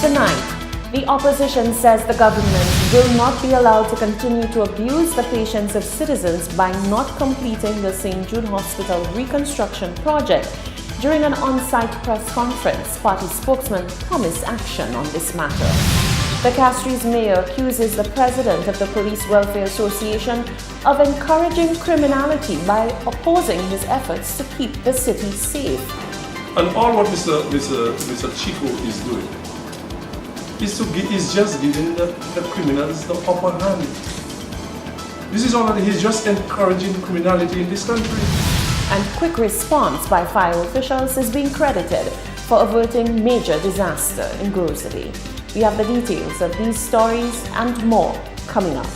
Tonight, the opposition says the government will not be allowed to continue to abuse the patience of citizens by not completing the St. Jude Hospital reconstruction project. During an on-site press conference, party spokesman promised action on this matter. The Castries mayor accuses the president of the Police Welfare Association of encouraging criminality by opposing his efforts to keep the city safe. And all what Mr. Chico is doing is just giving the criminals the upper hand. This is already, he's just encouraging criminality in this country. And quick response by fire officials is being credited for averting major disaster in Grocery. We have the details of these stories and more coming up.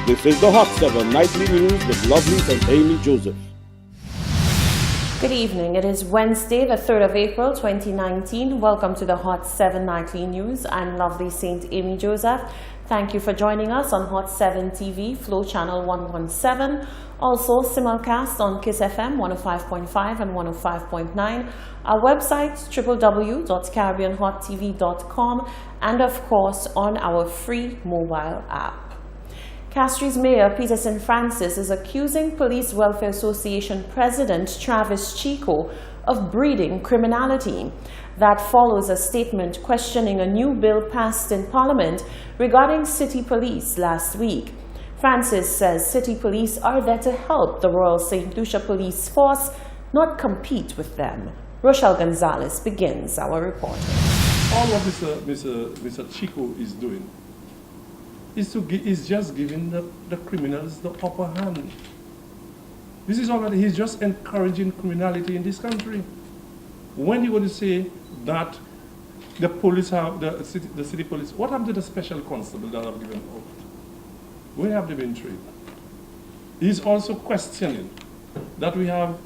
This is the Hot 7 Nightly News with Lovely and Amy Joseph. Good evening. It is Wednesday, the 3rd of April, 2019. Welcome to the Hot 7 Nightly News. I'm Lovely St. Amy Joseph. Thank you for joining us on Hot 7 TV, Flow Channel 117. Also, simulcast on Kiss FM 105.5 and 105.9. Our website, www.caribbeanhottv.com. And of course, on our free mobile app. Castries Mayor Peterson Francis is accusing Police Welfare Association President Travis Chico of breeding criminality. That follows a statement questioning a new bill passed in Parliament regarding city police last week. Francis says city police are there to help the Royal St. Lucia Police Force, not compete with them. Rochelle Gonzalez begins our report. All what Mr. Chico is doing is just giving the criminals the upper hand. This is already, he's just encouraging criminality in this country. When you want to say that the police have, the city police, what happened to the special constable that have given out? Where have they been trained? He's also questioning that we have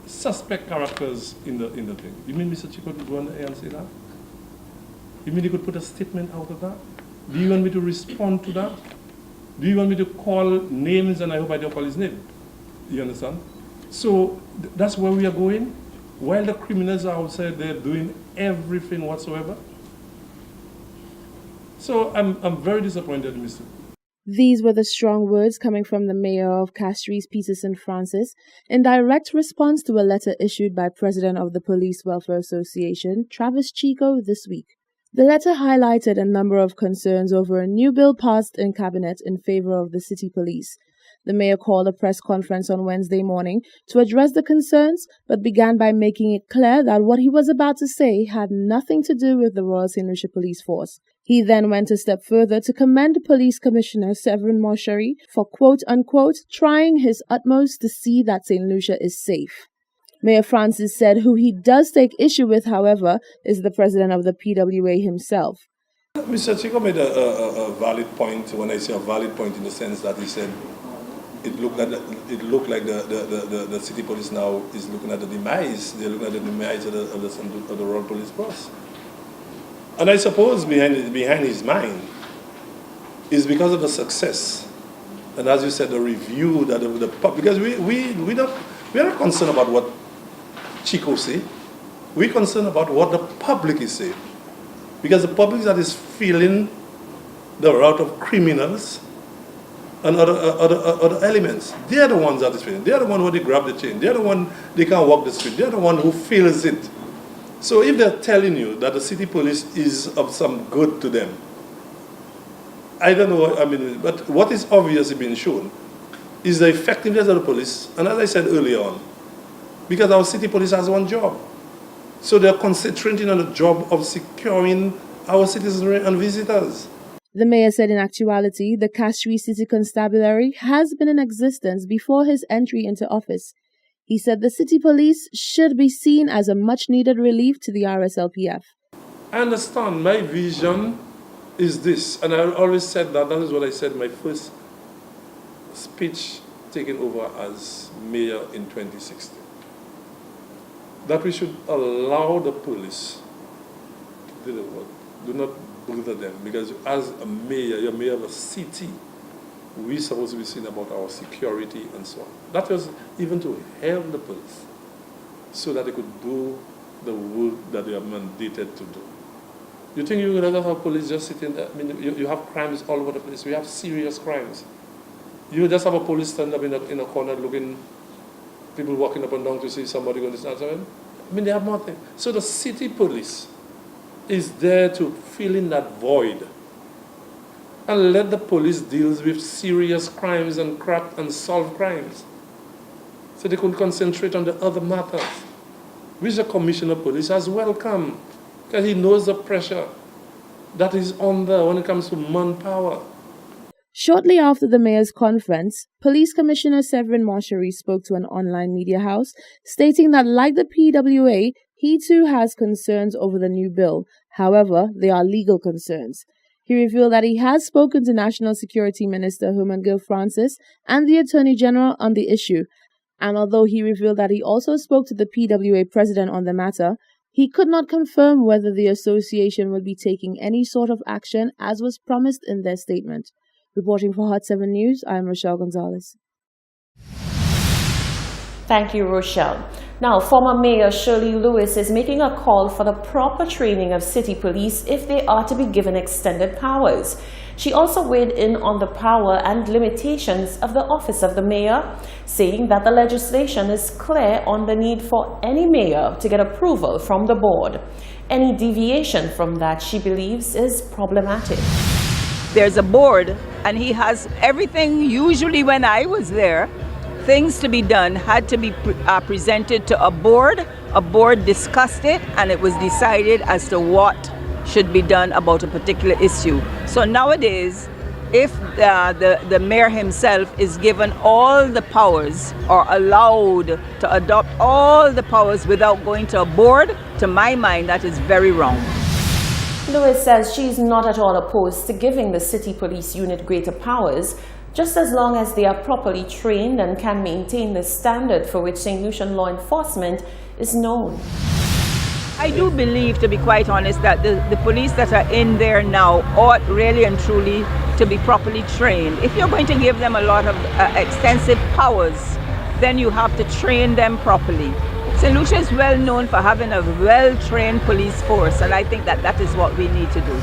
suspect characters in the thing. You mean Mr. Chico could go on the air and say that? You mean he could put a statement out of that? Do you want me to respond to that? Do you want me to call names, and I hope I don't call his name? You understand? So that's where we are going. While the criminals are outside there doing everything whatsoever. So I'm very disappointed, Mr. These were the strong words coming from the mayor of Castries, Peterson Francis, in direct response to a letter issued by President of the Police Welfare Association, Travis Chico, this week. The letter highlighted a number of concerns over a new bill passed in Cabinet in favor of the city police. The mayor called a press conference on Wednesday morning to address the concerns, but began by making it clear that what he was about to say had nothing to do with the Royal St. Lucia Police Force. He then went a step further to commend Police Commissioner Severin Morchery for quote-unquote trying his utmost to see that St. Lucia is safe. Mayor Francis said who he does take issue with, however, is the president of the PWA himself. Mr. Chico made a valid point. When I say a valid point, in the sense that he said it looked like the city police now is looking at the demise. They're looking at the demise of the Royal Police Force. And I suppose behind his mind is because of the success, and as you said, the review that the because we are not concerned about what Chico say. We're concerned about what the public is saying, because the public that is feeling the route of criminals and other elements. They are the ones that is feeling. They are the one who they grab the chain. They are the one they can't walk the street. They are the one who feels it. So if they're telling you that the city police is of some good to them, I don't know. I mean, but what is obviously being shown is the effectiveness of the police. And as I said earlier on, because our city police has one job. So they're concentrating on the job of securing our citizenry and visitors. The mayor said in actuality, the Castries City Constabulary has been in existence before his entry into office. He said the city police should be seen as a much-needed relief to the RSLPF. I understand. My vision is this, and I always said that is what I said in my first speech taking over as mayor in 2016. That we should allow the police to do the work. Do not bother them, because as a mayor, you're mayor of a city, we're supposed to be seen about our security and so on. That was even to help the police. so that they could do the work that they are mandated to do. You think you would rather have police just sitting there? I mean, you have crimes all over the place. We have serious crimes. You just have a police stand up in a corner looking, people walking up and down to see somebody going to stand somewhere. I mean, they have nothing. So the city police is there to fill in that void and let the police deal with serious crimes and crack and solve crimes. So they could concentrate on the other matters, which the Commissioner of Police has welcomed, because he knows the pressure that is on there when it comes to manpower. Shortly after the mayor's conference, Police Commissioner Severin Morchery spoke to an online media house, stating that like the PWA, he too has concerns over the new bill. However, they are legal concerns. He revealed that he has spoken to National Security Minister Herman Gill Francis and the Attorney General on the issue, and although he revealed that he also spoke to the PWA president on the matter, he could not confirm whether the association would be taking any sort of action as was promised in their statement. Reporting for Hot 7 News, I am Rochelle Gonzalez. Thank you, Rochelle. Now, former Mayor Shirley Lewis is making a call for the proper training of city police if they are to be given extended powers. She also weighed in on the power and limitations of the office of the mayor, saying that the legislation is clear on the need for any mayor to get approval from the board. Any deviation from that, she believes, is problematic. There's a board, and he has everything. Usually when I was there, things to be done had to be presented to a board. A board discussed it, and it was decided as to what should be done about a particular issue. So nowadays, if the mayor himself is given all the powers or allowed to adopt all the powers without going to a board, to my mind, that is very wrong. Lewis says she is not at all opposed to giving the city police unit greater powers, just as long as they are properly trained and can maintain the standard for which St. Lucian law enforcement is known. I do believe, to be quite honest, that the police that are in there now ought really and truly to be properly trained. If you're going to give them a lot of extensive powers, then you have to train them properly. St. Lucia is well known for having a well-trained police force, and I think that is what we need to do.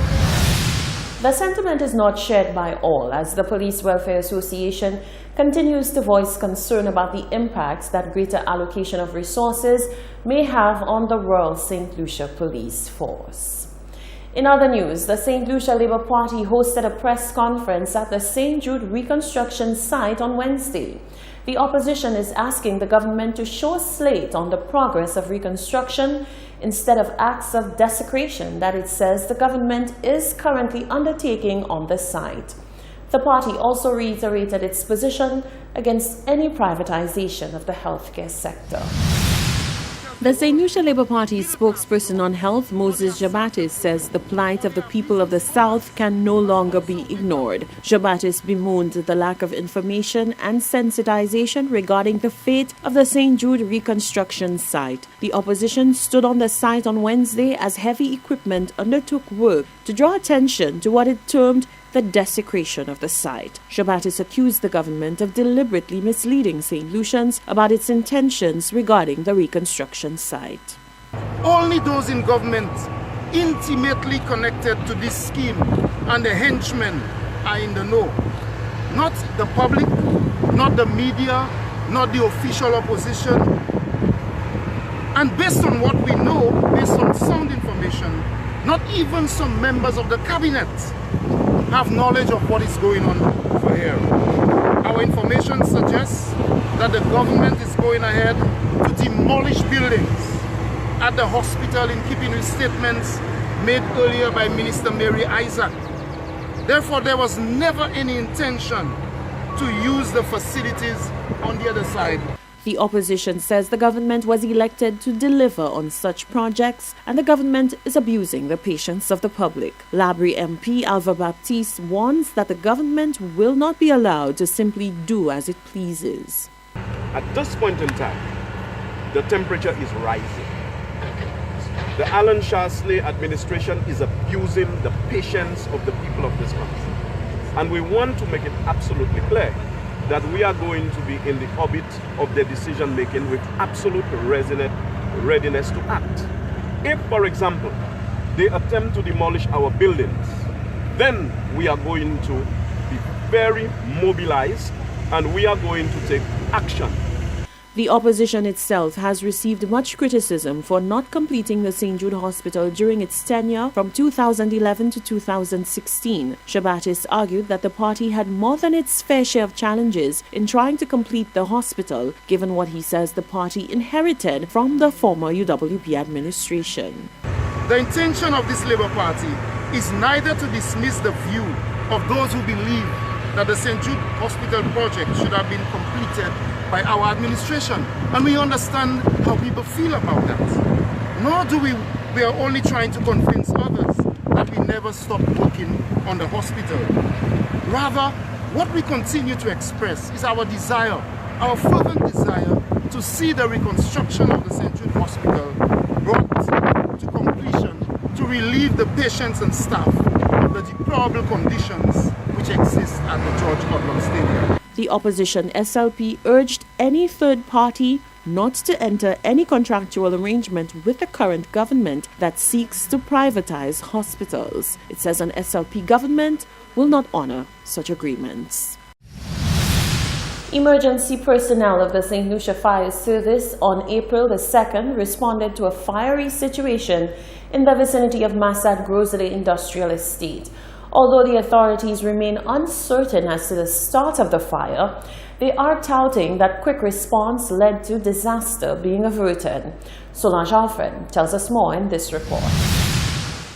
The sentiment is not shared by all, as the Police Welfare Association continues to voice concern about the impacts that greater allocation of resources may have on the Royal St. Lucia Police Force. In other news, the St. Lucia Labour Party hosted a press conference at the St. Jude reconstruction site on Wednesday. The opposition is asking the government to show a slate on the progress of reconstruction instead of acts of desecration that it says the government is currently undertaking on the site. The party also reiterated its position against any privatization of the healthcare sector. The St. Lucia Labour Party's spokesperson on health, Moses Jabatis, says the plight of the people of the South can no longer be ignored. Jabatis bemoaned the lack of information and sensitization regarding the fate of the St. Jude reconstruction site. The opposition stood on the site on Wednesday as heavy equipment undertook work to draw attention to what it termed the desecration of the site. Jabatis accused the government of deliberately misleading St. Lucians about its intentions regarding the reconstruction site. Only those in government intimately connected to this scheme and the henchmen are in the know. Not the public, not the media, not the official opposition. And based on what we know, based on sound information, not even some members of the cabinet have knowledge of what is going on over here. Our information suggests that the government is going ahead to demolish buildings at the hospital in keeping with statements made earlier by Minister Mary Isaac. Therefore, there was never any intention to use the facilities on the other side. The opposition says the government was elected to deliver on such projects and the government is abusing the patience of the public. Labrie MP Alva Baptiste warns that the government will not be allowed to simply do as it pleases. At this point in time, the temperature is rising. The Alan Shasley administration is abusing the patience of the people of this country. And we want to make it absolutely clear that we are going to be in the orbit of their decision making with absolute readiness to act. If, for example, they attempt to demolish our buildings, then we are going to be very mobilized and we are going to take action. The opposition itself has received much criticism for not completing the St. Jude Hospital during its tenure from 2011 to 2016. Shabatis argued that the party had more than its fair share of challenges in trying to complete the hospital, given what he says the party inherited from the former UWP administration. The intention of this Labour Party is neither to dismiss the view of those who believe that the St. Jude Hospital project should have been completed by our administration, and we understand how people feel about that. Nor do we are only trying to convince others that we never stopped working on the hospital. Rather, what we continue to express is our desire, our fervent desire to see the reconstruction of the St. Jude Hospital brought to completion to relieve the patients and staff of the deplorable conditions which exist at the George Odlum Stadium. The opposition SLP urged any third party not to enter any contractual arrangement with the current government that seeks to privatize hospitals. It says an SLP government will not honor such agreements. Emergency personnel of the St. Lucia Fire Service on April the 2nd responded to a fiery situation in the vicinity of Masad Grosley Industrial Estate. Although the authorities remain uncertain as to the start of the fire, they are touting that quick response led to disaster being averted. Solange Alfred tells us more in this report.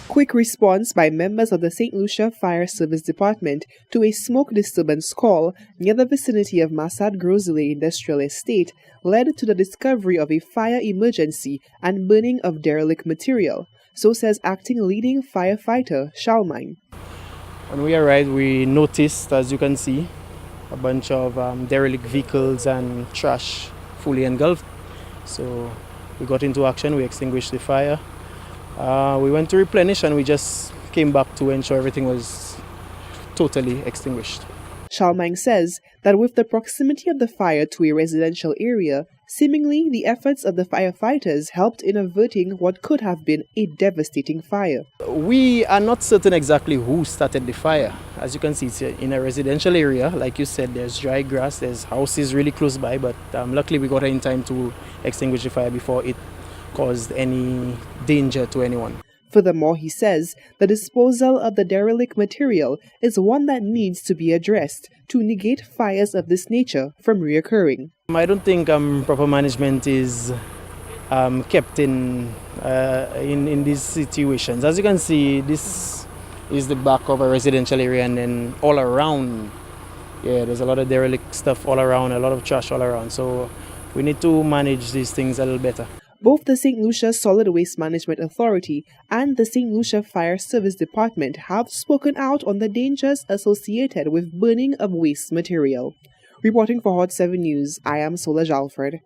Quick response by members of the St. Lucia Fire Service Department to a smoke disturbance call near the vicinity of Masad Grosley Industrial Estate led to the discovery of a fire emergency and burning of derelict material. So says acting leading firefighter Shalmine. When we arrived, we noticed, as you can see, a bunch of derelict vehicles and trash fully engulfed. So we got into action, we extinguished the fire. We went to replenish and we just came back to ensure everything was totally extinguished. Shalmine says that with the proximity of the fire to a residential area, seemingly the efforts of the firefighters helped in averting what could have been a devastating fire. We are not certain exactly who started the fire. As you can see, it's in a residential area. Like you said, there's dry grass, there's houses really close by, but luckily we got in time to extinguish the fire before it caused any danger to anyone. Furthermore, he says the disposal of the derelict material is one that needs to be addressed to negate fires of this nature from reoccurring. I don't think proper management is kept in these situations. As you can see, this is the back of a residential area, and then all around, there's a lot of derelict stuff all around, a lot of trash all around. So we need to manage these things a little better. Both the St. Lucia Solid Waste Management Authority and the St. Lucia Fire Service Department have spoken out on the dangers associated with burning of waste material. Reporting for Hot 7 News, I am Solange Alfred.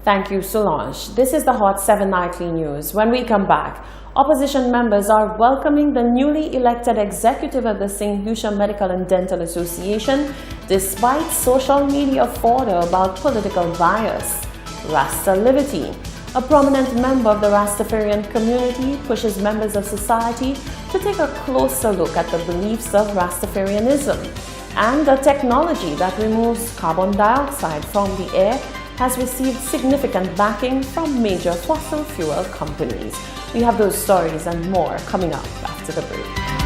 Thank you, Solange. This is the Hot 7 Nightly News. When we come back, opposition members are welcoming the newly elected executive of the St. Lucia Medical and Dental Association despite social media fodder about political bias. Rasta Liberty. A prominent member of the Rastafarian community pushes members of society to take a closer look at the beliefs of Rastafarianism. And a technology that removes carbon dioxide from the air has received significant backing from major fossil fuel companies. We have those stories and more coming up after the break.